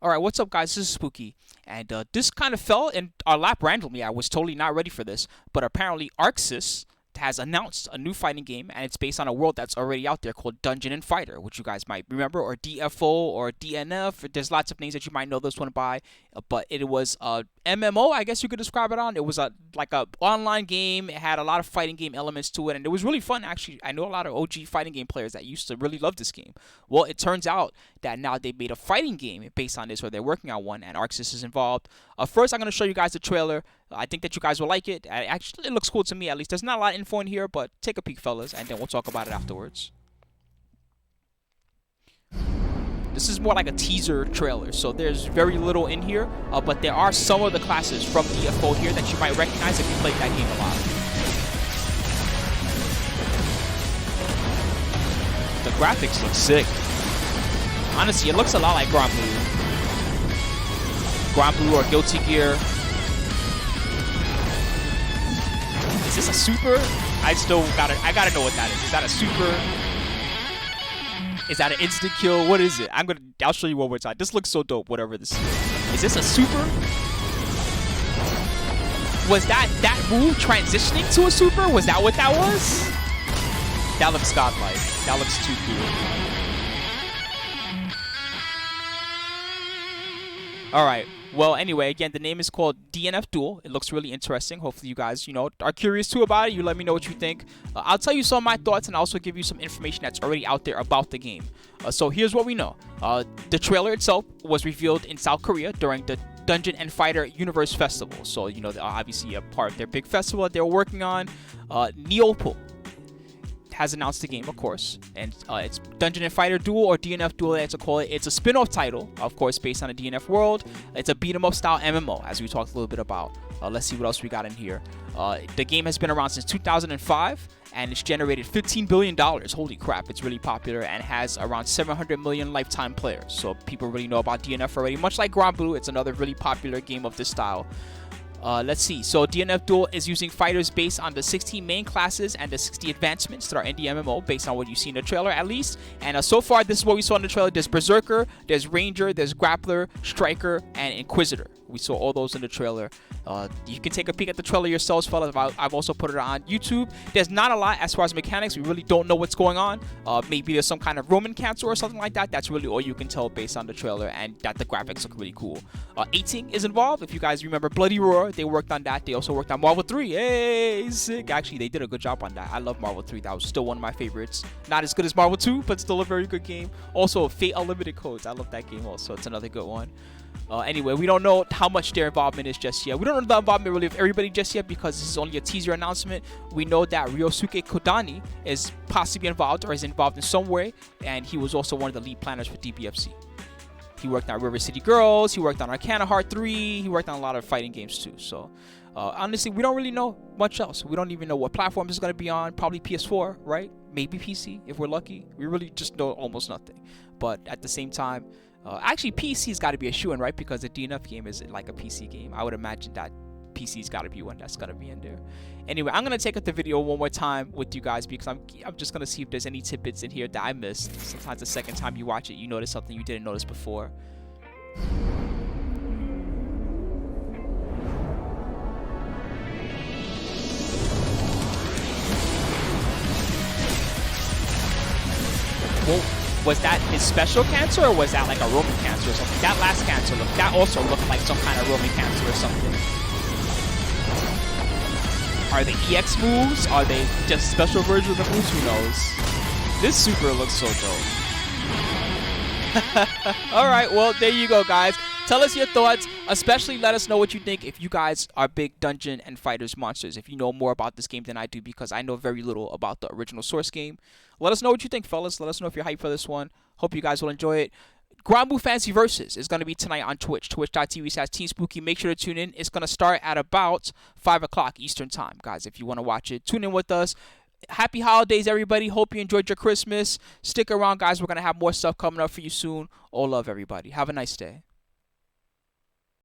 Alright, what's up guys, this is Spooky, and this kind of fell in our lap randomly. I was totally not ready for this, but apparently Arxis has announced a new fighting game, and it's based on a world that's already out there called Dungeon and Fighter, which you guys might remember, or DFO, or DNF. There's lots of names that you might know this one by, but it was a MMO, I guess you could describe it on. It was like a online game. It had a lot of fighting game elements to it, and it was really fun actually. I know a lot of OG fighting game players that used to really love this game. Well, it turns out that now they made a fighting game based on this, or they're working on one, and Arxis is involved. First, I'm going to show you guys the trailer. I think that you guys will like it. Actually, it looks cool to me, at least. There's not a lot of info in here, but take a peek, fellas, and then we'll talk about it afterwards. This is more like a teaser trailer, so there's very little in here, but there are some of the classes from DFO here that you might recognize if you played that game a lot. The graphics look sick. Honestly, it looks a lot like Grappler. Grappler or Guilty Gear. Is this a super? I gotta know what that is. Is that a super? Is that an instant kill? What is it? I'll show you one more time. This looks so dope, whatever this is. Is this a super? Was that move transitioning to a super? Was that what that was? That looks godlike. That looks too cool. Alright, well, anyway, again, the name is called DNF Duel. It looks really interesting. Hopefully you guys, are curious too about it. You let me know what you think. I'll tell you some of my thoughts and also give you some information that's already out there about the game. So here's what we know. The trailer itself was revealed in South Korea during the Dungeon and Fighter Universe Festival. So, they're obviously a part of their big festival that they're working on. Neople has announced the game, of course, and it's Dungeon and Fighter Duel, or DNF Duel as I call it. It's a spin-off title, of course, based on a DNF world. It's a beat-em-up style MMO, as we talked a little bit about. Let's see what else we got in here. The game has been around since 2005, and it's generated $15 billion. Holy crap, it's really popular, and has around 700 million lifetime players. So people really know about DNF already. Much like Grappler, it's another really popular game of this style. Let's see. So DNF Duel is using fighters based on the 16 main classes and the 60 advancements that are in the MMO, based on what you see in the trailer at least. And so far, this is what we saw in the trailer. There's Berserker, there's Ranger, there's Grappler, Striker, and Inquisitor. We saw all those in the trailer. You can take a peek at the trailer yourselves, fellas. I've also put it on YouTube. There's not a lot as far as mechanics. We really don't know what's going on. Maybe there's some kind of Roman cancer or something like that. That's really all you can tell based on the trailer, and that the graphics look really cool. 18 is involved. If you guys remember Bloody Roar, they worked on that. They also worked on Marvel 3. Hey, sick. Actually, they did a good job on that. I love Marvel 3. That was still one of my favorites. Not as good as Marvel 2, but still a very good game. Also, Fate Unlimited Codes. I love that game also. It's another good one. Anyway, we don't know how much their involvement is just yet. We don't know the involvement really of everybody just yet, because this is only a teaser announcement. We know that Ryosuke Kodani is possibly involved, or is involved in some way, and he was also one of the lead planners for DBFC. He worked on River City Girls, he worked on Arcana Heart 3, he worked on a lot of fighting games too. So, honestly, we don't really know much else. We don't even know what platform this is going to be on. Probably PS4, right? Maybe PC, if we're lucky. We really just know almost nothing. But at the same time, actually, PC's got to be a shoo-in, right? Because the DNF game is like a PC game. I would imagine that PC's got to be one that's going to be in there. Anyway, I'm going to take up the video one more time with you guys, because I'm just going to see if there's any tidbits in here that I missed. Sometimes the second time you watch it, you notice something you didn't notice before. Whoa. Was that his special cancer, or was that like a Roman cancer or something? That last cancer that also looked like some kind of Roman cancer or something. Are they EX moves? Are they just special versions of the moves? Who knows? This super looks so dope. Alright, well, there you go, guys. Tell us your thoughts. Especially let us know what you think if you guys are big Dungeon and Fighters monsters. If you know more about this game than I do, because I know very little about the original source game. Let us know what you think, fellas. Let us know if you're hyped for this one. Hope you guys will enjoy it. Granblue Fantasy Versus is going to be tonight on Twitch. Twitch.tv/TeamSpooky. Make sure to tune in. It's going to start at about 5 o'clock Eastern Time. Guys, if you want to watch it, tune in with us. Happy holidays, everybody. Hope you enjoyed your Christmas. Stick around, guys. We're going to have more stuff coming up for you soon. All love, everybody. Have a nice day.